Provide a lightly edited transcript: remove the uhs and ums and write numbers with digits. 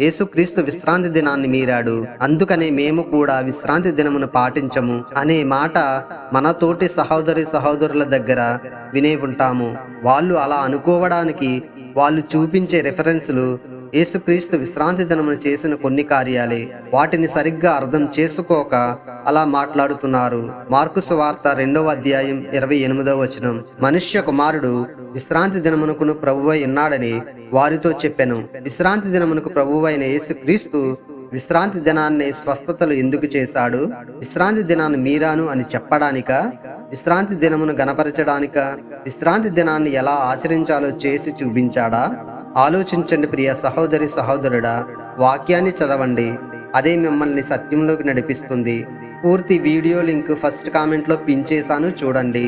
యేసుక్రీస్తు విశ్రాంతి దినాన్ని మీరాడు, అందుకనే మేము కూడా విశ్రాంతి దినమును పాటించము అనే మాట మన తోటి సహోదరుల దగ్గర వినే ఉంటాము. వాళ్ళు అలా అనుకోవడానికి వాళ్ళు చూపించే రెఫరెన్సులు యేసుక్రీస్తు విశ్రాంతి దినమును చేసిన కొన్ని కార్యాలే. వాటిని సరిగ్గా అర్థం చేసుకోక అలా మాట్లాడుతున్నారు. మార్కు సువార్త 2వ అధ్యాయం 28వ వచనం, మనుష్య కుమారుడు విశ్రాంతి దినమునకును ప్రభువై ఉన్నాడని వారితో చెప్పెను. విశ్రాంతి దినమునకు ప్రభువైన యేసుక్రీస్తు విశ్రాంతి దినాన్ని స్వస్థతలు ఎందుకు చేశాడు? విశ్రాంతి దినాన్ని మీరాను అని చెప్పడానిక? విశ్రాంతి దినమును గణపరచడానిక? విశ్రాంతి దినాన్ని ఎలా ఆచరించాలో చేసి చూపించాడా? ఆలోచించండి ప్రియ సహోదరుడా. వాక్యాన్ని చదవండి, అదే మిమ్మల్ని సత్యంలోకి నడిపిస్తుంది. పూర్తి వీడియో లింక్ ఫస్ట్ కామెంట్లో పిన్ చేశాను, చూడండి.